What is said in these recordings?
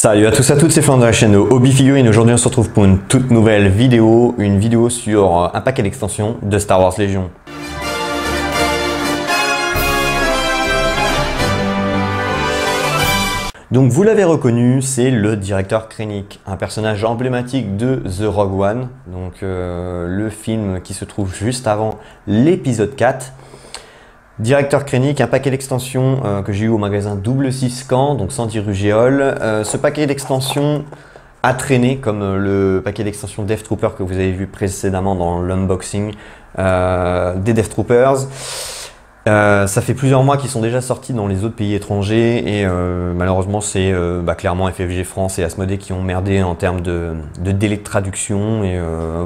Salut à tous et à toutes, c'est Florent de la chaîne Hobby Figurines. Aujourd'hui on se retrouve pour une toute nouvelle vidéo, une vidéo sur un paquet d'extensions de Star Wars Légion. Donc vous l'avez reconnu, c'est le directeur Krennic, un personnage emblématique de The Rogue One, donc le film qui se trouve juste avant l'épisode 4. Directeur Krennic, un paquet d'extensions que j'ai eu au magasin Double 6 Camp, donc Sandy Rugéole. Ce paquet d'extensions a traîné comme le paquet d'extensions Death Troopers que vous avez vu précédemment dans l'unboxing des Death Troopers. Ça fait plusieurs mois qu'ils sont déjà sortis dans les autres pays étrangers et malheureusement c'est clairement FFG France et Asmodée qui ont merdé en termes de délai de traduction et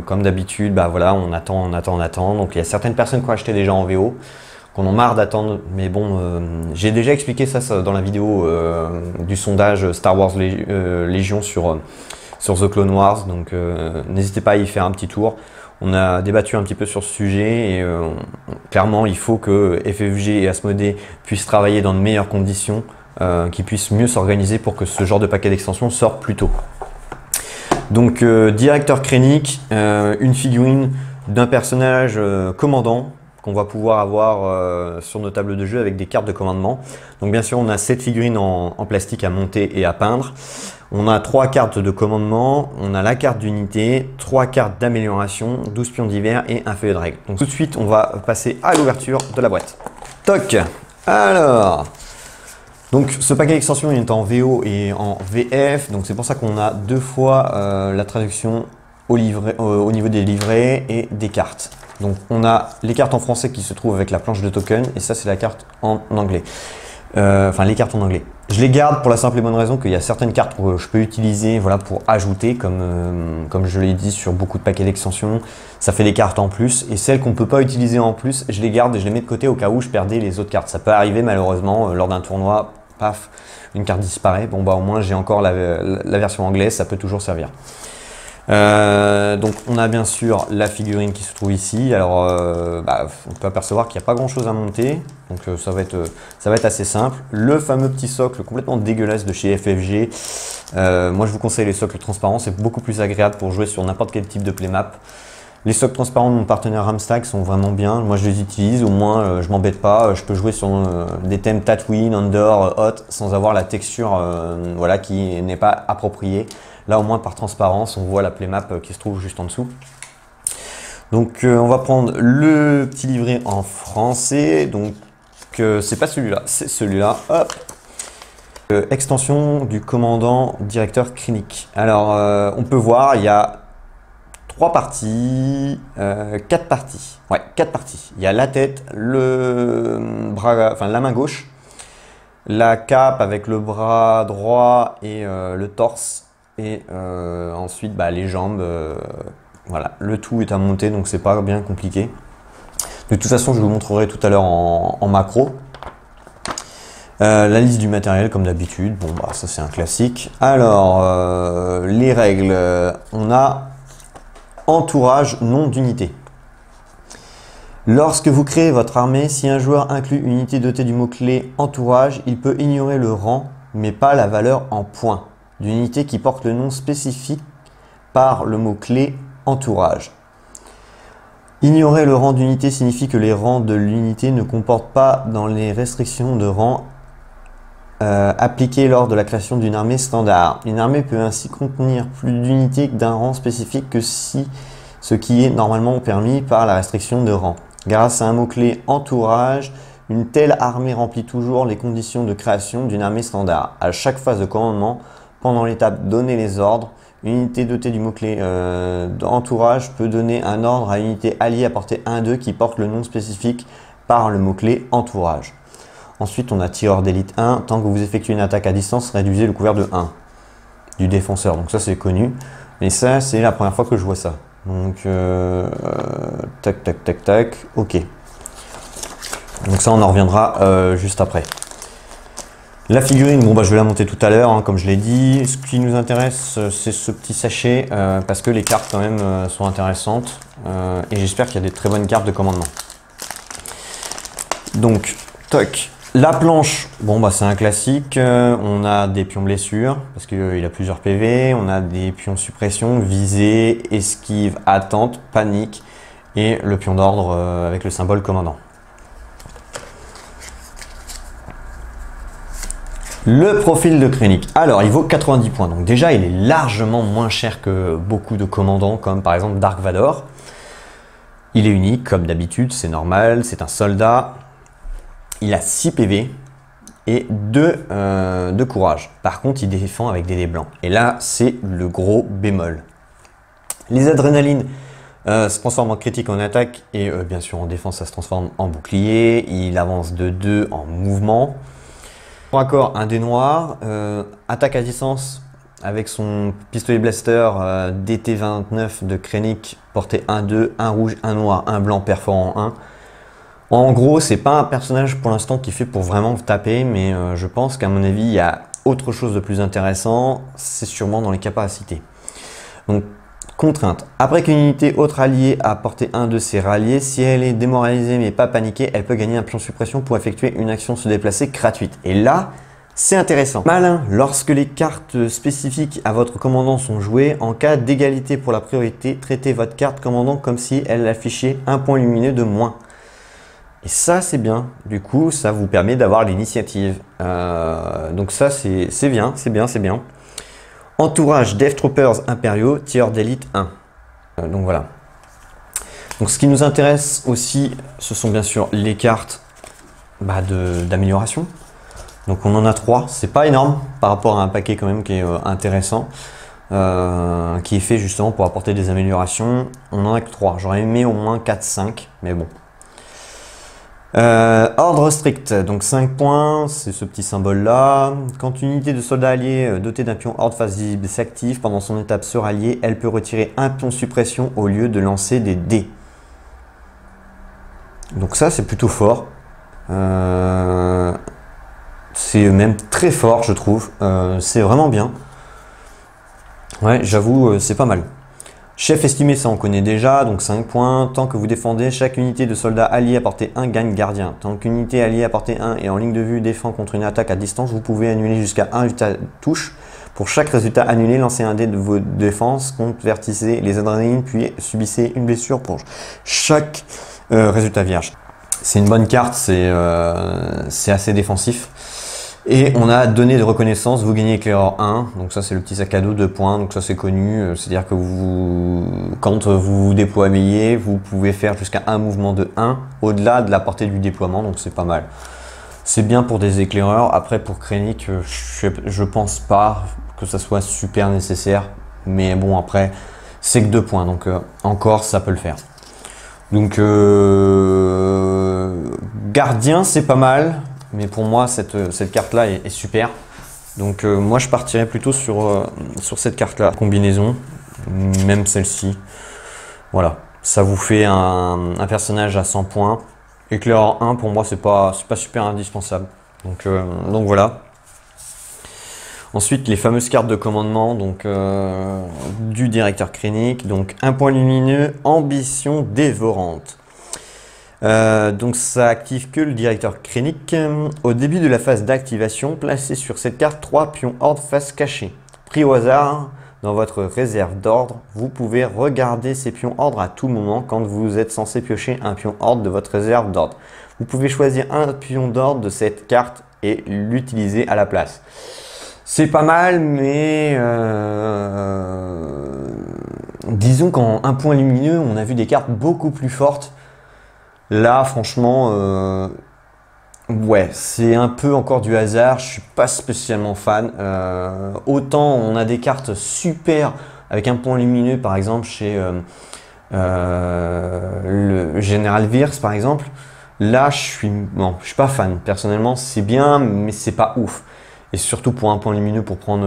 comme d'habitude voilà, on attend. Donc il y a certaines personnes qui ont acheté déjà en VO, qu'on en marre d'attendre, mais bon, j'ai déjà expliqué ça dans la vidéo du sondage Star Wars Légion sur The Clone Wars, donc n'hésitez pas à y faire un petit tour. On a débattu un petit peu sur ce sujet et clairement il faut que FFG et Asmodée puissent travailler dans de meilleures conditions, qu'ils puissent mieux s'organiser pour que ce genre de paquet d'extensions sorte plus tôt. Donc directeur Krennic, une figurine d'un personnage commandant qu'on va pouvoir avoir sur nos tables de jeu avec des cartes de commandement. Donc bien sûr on a cette figurine en plastique à monter et à peindre. On a 3 cartes de commandement, on a la carte d'unité, 3 cartes d'amélioration, 12 pions d'hiver et un feuillet de règle. Donc tout de suite on va passer à l'ouverture de la boîte. Toc. Alors, donc ce paquet d'extensions est en VO et en VF, donc c'est pour ça qu'on a 2 fois la traduction au niveau des livrets et des cartes. Donc on a les cartes en français qui se trouvent avec la planche de token et ça c'est la carte en anglais. Enfin les cartes en anglais. Je les garde pour la simple et bonne raison qu'il y a certaines cartes que je peux utiliser pour ajouter comme je l'ai dit sur beaucoup de paquets d'extensions. Ça fait des cartes en plus et celles qu'on ne peut pas utiliser en plus, je les garde et je les mets de côté au cas où je perdais les autres cartes. Ça peut arriver malheureusement lors d'un tournoi, paf, une carte disparaît. Bon au moins j'ai encore la version anglaise, ça peut toujours servir. Donc on a bien sûr la figurine qui se trouve ici. Alors on peut apercevoir qu'il n'y a pas grand chose à monter, donc ça va être assez simple. Le fameux petit socle complètement dégueulasse de chez FFG, moi je vous conseille les socles transparents, c'est beaucoup plus agréable pour jouer sur n'importe quel type de playmap. Les socles transparents de mon partenaire Ramstack sont vraiment bien, moi je les utilise, au moins je m'embête pas, je peux jouer sur des thèmes Tatooine, Andor, Hot sans avoir la texture voilà, qui n'est pas appropriée. Là au moins par transparence on voit la playmap qui se trouve juste en dessous. Donc on va prendre le petit livret en français, donc c'est pas celui-là, c'est celui-là, hop. Extension du commandant directeur Krennic. Alors on peut voir il y a 3 parties, 4 parties, ouais 4 parties. Il y a la tête, le bras, enfin la main gauche, la cape avec le bras droit et le torse. Et ensuite les jambes, voilà, le tout est à monter donc c'est pas bien compliqué. De toute façon je vous montrerai tout à l'heure en macro. La liste du matériel comme d'habitude, ça c'est un classique. Alors les règles, on a entourage, nom d'unité. Lorsque vous créez votre armée, si un joueur inclut une unité dotée du mot-clé entourage, il peut ignorer le rang mais pas la valeur en points d'unité qui porte le nom spécifique par le mot-clé entourage. Ignorer le rang d'unité signifie que les rangs de l'unité ne comportent pas dans les restrictions de rang appliquées lors de la création d'une armée standard. Une armée peut ainsi contenir plus d'unités d'un rang spécifique que ce qui est normalement permis par la restriction de rang. Grâce à un mot-clé entourage, une telle armée remplit toujours les conditions de création d'une armée standard. À chaque phase de commandement, pendant l'étape donner les ordres, une unité dotée du mot-clé entourage peut donner un ordre à une unité alliée à portée 1-2 qui porte le nom spécifique par le mot-clé entourage. Ensuite, on a tireur d'élite 1. Tant que vous effectuez une attaque à distance, réduisez le couvert de 1 du défenseur. Donc ça, c'est connu. Mais ça, c'est la première fois que je vois ça. Donc, tac, tac, tac, tac. OK. Donc ça, on en reviendra juste après. La figurine, je vais la monter tout à l'heure, comme je l'ai dit. Ce qui nous intéresse, c'est ce petit sachet, parce que les cartes quand même sont intéressantes. Et j'espère qu'il y a des très bonnes cartes de commandement. Donc, toc, La planche, bon bah c'est un classique, on a des pions blessures parce qu'il a plusieurs PV, on a des pions suppression, visée, esquive, attente, panique et le pion d'ordre avec le symbole commandant. Le profil de Krennic, alors il vaut 90 points, donc déjà il est largement moins cher que beaucoup de commandants comme par exemple Dark Vador. Il est unique comme d'habitude, c'est normal, c'est un soldat. Il a 6 PV et 2 de courage. Par contre, il défend avec des dés blancs. Et là, c'est le gros bémol. Les adrénalines se transforment en critique en attaque et bien sûr en défense, ça se transforme en bouclier. Il avance de 2 en mouvement. Pour accord, un dé noir. Attaque à distance avec son pistolet blaster DT29 de Krennic, portée 1-2, un rouge, un noir, un blanc, perforant 1. En gros, c'est pas un personnage pour l'instant qui fait pour vraiment taper, mais je pense qu'à mon avis, il y a autre chose de plus intéressant, c'est sûrement dans les capacités. Donc, contrainte. Après qu'une unité autre alliée a porté un de ses ralliés, si elle est démoralisée mais pas paniquée, elle peut gagner un pion suppression pour effectuer une action se déplacer gratuite. Et là, c'est intéressant. Malin, lorsque les cartes spécifiques à votre commandant sont jouées, en cas d'égalité pour la priorité, traitez votre carte commandant comme si elle affichait un point lumineux de moins. Et ça, c'est bien. Du coup, ça vous permet d'avoir l'initiative. Donc ça, c'est bien, c'est bien, c'est bien. Entourage Death Troopers impériaux, tireurs d'élite 1. Donc voilà. Donc ce qui nous intéresse aussi, ce sont bien sûr les cartes d'amélioration. Donc on en a 3. C'est pas énorme par rapport à un paquet quand même qui est intéressant. Qui est fait justement pour apporter des améliorations. On en a que 3. J'aurais aimé au moins 4-5, mais bon. Ordre strict, donc 5 points, c'est ce petit symbole là. Quand une unité de soldats alliés dotée d'un pion ordre face visible s'active pendant son étape se rallier, elle peut retirer un pion suppression au lieu de lancer des dés. Donc ça c'est plutôt fort. C'est même très fort je trouve, c'est vraiment bien. Ouais, j'avoue, c'est pas mal. Chef estimé, ça on connaît déjà, donc 5 points. Tant que vous défendez, chaque unité de soldats alliés à portée 1 gagne gardien. Tant qu'une unité alliée à portée 1 et en ligne de vue défend contre une attaque à distance, vous pouvez annuler jusqu'à 1 résultat touche. Pour chaque résultat annulé, lancez un dé de vos défenses, convertissez les adrénalines, puis subissez une blessure pour chaque résultat vierge. C'est une bonne carte, c'est assez défensif. Et on a donné de reconnaissance, vous gagnez éclaireur 1, donc ça c'est le petit sac à dos 2 points, donc ça c'est connu, c'est-à-dire que quand vous vous déployez, vous pouvez faire jusqu'à un mouvement de 1 au-delà de la portée du déploiement, donc c'est pas mal. C'est bien pour des éclaireurs, après pour Krennic, je pense pas que ça soit super nécessaire, mais bon après c'est que 2 points, donc encore ça peut le faire. Donc gardien c'est pas mal. Mais pour moi, cette carte-là est super. Donc moi, je partirais plutôt sur cette carte-là. Combinaison, même celle-ci. Voilà, ça vous fait un personnage à 100 points. Éclaireur 1, pour moi, c'est pas super indispensable. Donc voilà. Ensuite, les fameuses cartes de commandement donc, du directeur Krennic. Donc, un point lumineux, ambition dévorante. Donc ça active que le directeur Krennic. Au début de la phase d'activation, placez sur cette carte 3 pions ordre face cachée. Pris au hasard dans votre réserve d'ordre, vous pouvez regarder ces pions ordre à tout moment quand vous êtes censé piocher un pion ordre de votre réserve d'ordre. Vous pouvez choisir un pion d'ordre de cette carte et l'utiliser à la place. C'est pas mal, mais disons qu'en un point lumineux, on a vu des cartes beaucoup plus fortes. Là, franchement, ouais, c'est un peu encore du hasard. Je suis pas spécialement fan. Autant on a des cartes super avec un point lumineux, par exemple chez le Général Wirth, par exemple. Là, je suis pas fan. Personnellement, c'est bien, mais c'est pas ouf. Et surtout pour un point lumineux pour prendre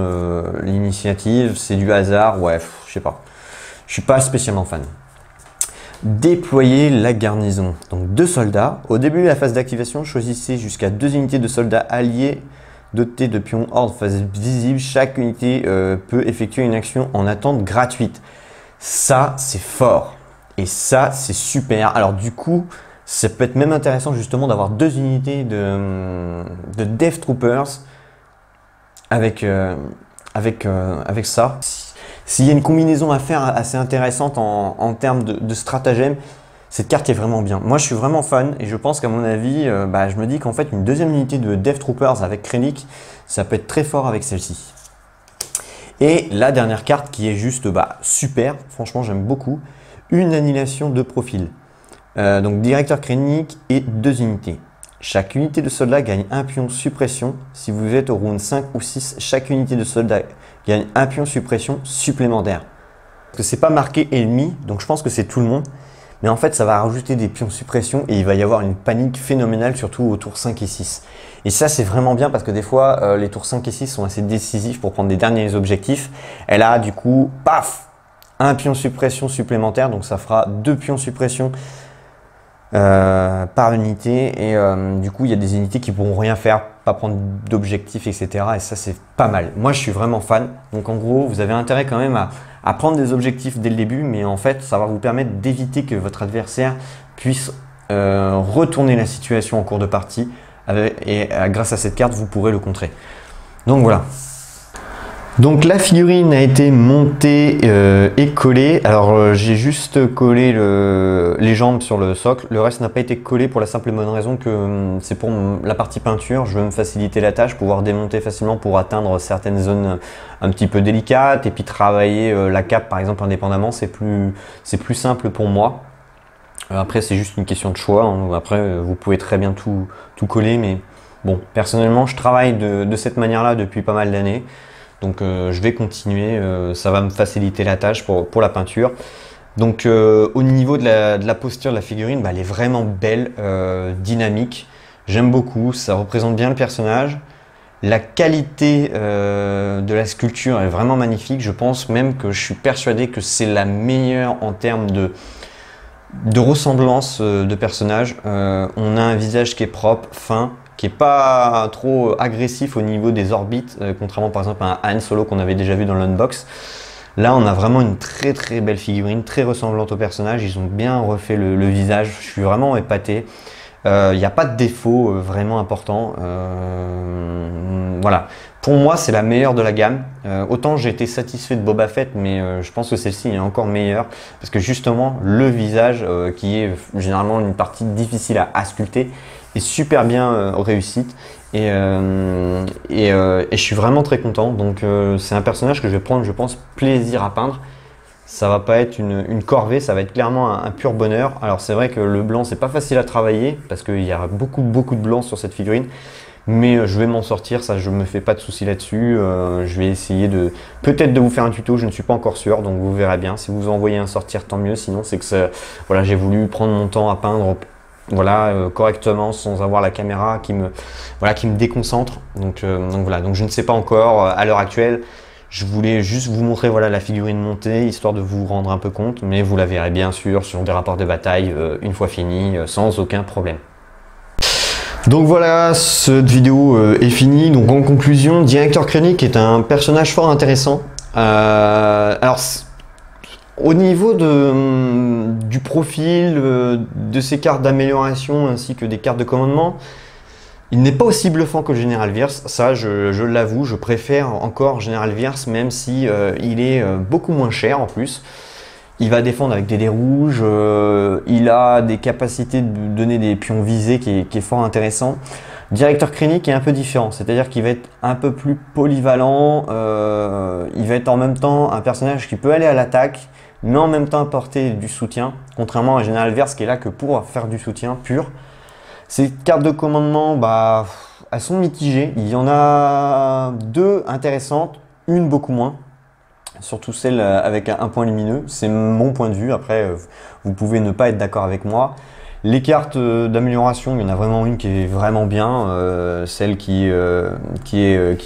l'initiative, c'est du hasard. Ouais, je sais pas. Je suis pas spécialement fan. Déployer la garnison. Donc 2 soldats. Au début de la phase d'activation, choisissez jusqu'à 2 unités de soldats alliés dotés de pions ordre face visible. Chaque unité peut effectuer une action en attente gratuite. Ça, c'est fort. Et ça, c'est super. Alors du coup, Ça peut être même intéressant justement d'avoir 2 unités de Death Troopers avec ça. S'il y a une combinaison à faire assez intéressante en termes de stratagème, cette carte est vraiment bien. Moi, je suis vraiment fan et je pense qu'à mon avis, je me dis qu'en fait, une deuxième unité de Death Troopers avec Krennic, ça peut être très fort avec celle-ci. Et la dernière carte qui est juste super, franchement, j'aime beaucoup, une annihilation de profil. Donc, directeur Krennic et 2 unités. Chaque unité de soldat gagne 1 pion suppression. Si vous êtes au round 5 ou 6, chaque unité de soldat gagne 1 pion suppression supplémentaire. Parce que c'est pas marqué ennemi, donc je pense que c'est tout le monde. Mais en fait, ça va rajouter des pions suppression et il va y avoir une panique phénoménale, surtout aux tours 5 et 6. Et ça, c'est vraiment bien parce que des fois, les tours 5 et 6 sont assez décisifs pour prendre des derniers objectifs. Elle a du coup, paf, 1 pion suppression supplémentaire, donc ça fera 2 pions suppression par unité. Et du coup, il y a des unités qui pourront rien faire, pas prendre d'objectifs, etc. Et ça, c'est pas mal. Moi, je suis vraiment fan. Donc en gros, vous avez intérêt quand même à prendre des objectifs dès le début, mais en fait, ça va vous permettre d'éviter que votre adversaire puisse retourner la situation en cours de partie. Grâce à cette carte, vous pourrez le contrer. Donc voilà. Donc la figurine a été montée et collée. Alors j'ai juste collé les jambes sur le socle. Le reste n'a pas été collé pour la simple et bonne raison que c'est pour la partie peinture. Je veux me faciliter la tâche, pouvoir démonter facilement pour atteindre certaines zones un petit peu délicates et puis travailler la cape par exemple indépendamment. C'est plus simple pour moi. Après c'est juste une question de choix. Hein. Après vous pouvez très bien tout coller, mais bon, personnellement je travaille de cette manière-là depuis pas mal d'années. Donc je vais continuer, ça va me faciliter la tâche pour la peinture. Donc au niveau de la posture de la figurine, elle est vraiment belle, dynamique. J'aime beaucoup, ça représente bien le personnage. La qualité de la sculpture est vraiment magnifique. Je pense même que je suis persuadé que c'est la meilleure en termes de ressemblance de personnage. On a un visage qui est propre, fin, qui est pas trop agressif au niveau des orbites, contrairement par exemple à un Han Solo qu'on avait déjà vu dans l'unbox. Là, on a vraiment une très très belle figurine, très ressemblante au personnage. Ils ont bien refait le visage. Je suis vraiment épaté. Il n'y a pas de défaut vraiment important. Voilà. Pour moi, c'est la meilleure de la gamme. Autant j'ai été satisfait de Boba Fett, mais je pense que celle-ci est encore meilleure. Parce que justement, le visage, qui est généralement une partie difficile à sculpter, est super bien réussite. Et je suis vraiment très content. Donc c'est un personnage que je vais prendre, je pense, plaisir à peindre. Ça va pas être une corvée, ça va être clairement un pur bonheur. Alors c'est vrai que le blanc c'est pas facile à travailler parce qu'il y a beaucoup de blanc sur cette figurine, mais je vais m'en sortir, ça je me fais pas de soucis là-dessus. Je vais essayer peut-être de vous faire un tuto, je ne suis pas encore sûr, donc vous verrez bien. Si vous en voyez un sortir, tant mieux. Sinon c'est que voilà, j'ai voulu prendre mon temps à peindre, voilà, correctement, sans avoir la caméra qui me déconcentre. Donc voilà, donc je ne sais pas encore à l'heure actuelle. Je voulais juste vous montrer voilà, la figurine montée, histoire de vous rendre un peu compte, mais vous la verrez bien sûr sur des rapports de bataille une fois fini, sans aucun problème. Donc voilà, cette vidéo est finie. Donc en conclusion, Directeur Krennic est un personnage fort intéressant. Alors, au niveau du profil, de ses cartes d'amélioration ainsi que des cartes de commandement, il n'est pas aussi bluffant que General Wirth, ça je l'avoue, je préfère encore General Wirth même si il est beaucoup moins cher en plus. Il va défendre avec des dés rouges, il a des capacités de donner des pions visés qui est fort intéressant. Directeur Krennic est un peu différent, c'est-à-dire qu'il va être un peu plus polyvalent, il va être en même temps un personnage qui peut aller à l'attaque, mais en même temps apporter du soutien, contrairement à General Wirth qui est là que pour faire du soutien pur. Ces cartes de commandement, elles sont mitigées. Il y en a 2 intéressantes, une beaucoup moins. Surtout celle avec un point lumineux. C'est mon point de vue. Après, vous pouvez ne pas être d'accord avec moi. Les cartes d'amélioration, il y en a vraiment une qui est vraiment bien. Celle qui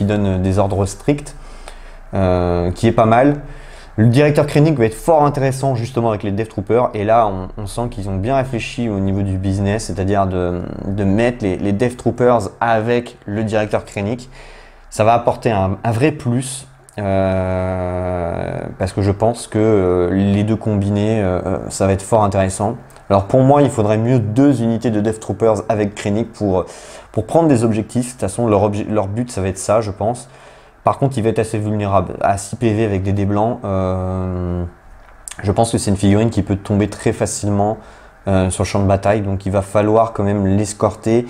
donne des ordres stricts, qui est pas mal. Le Directeur Krennic va être fort intéressant justement avec les Death Troopers et là on sent qu'ils ont bien réfléchi au niveau du business, c'est-à-dire de mettre les Death Troopers avec le Directeur Krennic. Ça va apporter un vrai plus parce que je pense que les deux combinés ça va être fort intéressant. Alors pour moi, il faudrait mieux 2 unités de Death Troopers avec Krennic pour prendre des objectifs. De toute façon, leur but, ça va être ça, je pense. Par contre, il va être assez vulnérable. À 6 PV avec des dés blancs, je pense que c'est une figurine qui peut tomber très facilement sur le champ de bataille. Donc il va falloir quand même l'escorter.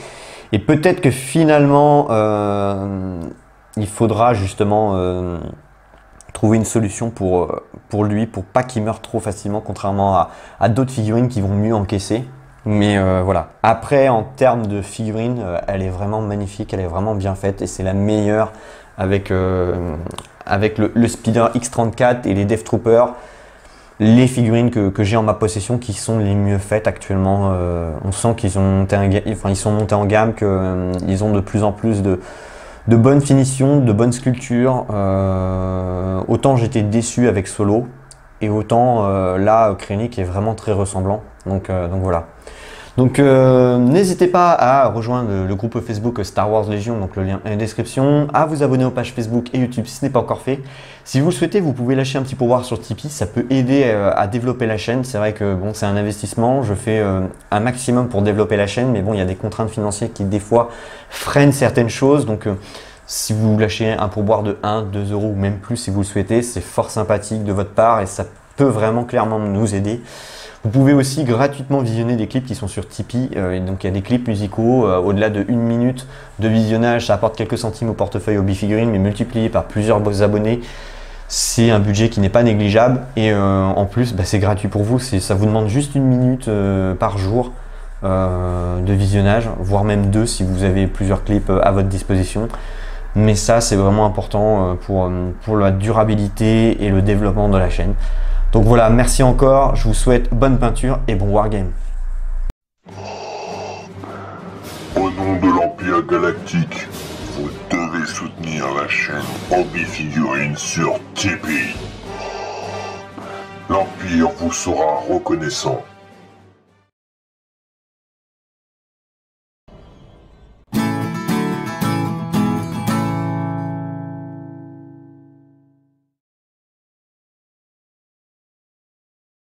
Et peut-être que finalement, il faudra justement trouver une solution pour lui, pour pas qu'il meure trop facilement, contrairement à d'autres figurines qui vont mieux encaisser. Mais voilà. Après, en termes de figurine, elle est vraiment magnifique, elle est vraiment bien faite et c'est la meilleure avec le Speeder X34 et les Death Troopers. Les figurines que j'ai en ma possession qui sont les mieux faites actuellement. On sent qu'ils ils sont montés en gamme, qu'ils ont de plus en plus de bonnes finitions, de bonnes sculptures. Autant j'étais déçu avec Solo, et autant là, Krennic est vraiment très ressemblant. Donc voilà. Donc n'hésitez pas à rejoindre le groupe Facebook Star Wars Légion, donc le lien est dans la description, à vous abonner aux pages Facebook et YouTube si ce n'est pas encore fait. Si vous le souhaitez, vous pouvez lâcher un petit pourboire sur Tipeee, ça peut aider à développer la chaîne. C'est vrai que bon, c'est un investissement, je fais un maximum pour développer la chaîne, mais bon, il y a des contraintes financières qui des fois freinent certaines choses. Donc si vous lâchez un pourboire de 1, 2 euros ou même plus si vous le souhaitez, c'est fort sympathique de votre part et ça peut vraiment clairement nous aider. Vous pouvez aussi gratuitement visionner des clips qui sont sur Tipeee. Donc il y a des clips musicaux au-delà de 1 minute de visionnage. Ça apporte quelques centimes au portefeuille Hobby Figurines, mais multiplié par plusieurs abonnés, c'est un budget qui n'est pas négligeable. Et en plus, c'est gratuit pour vous. Ça vous demande juste 1 minute par jour de visionnage, voire même 2 si vous avez plusieurs clips à votre disposition. Mais ça, c'est vraiment important pour la durabilité et le développement de la chaîne. Donc voilà, merci encore, je vous souhaite bonne peinture et bon wargame. Au nom de l'Empire Galactique, vous devez soutenir la chaîne Hobby Figurines sur Tipeee. L'Empire vous sera reconnaissant.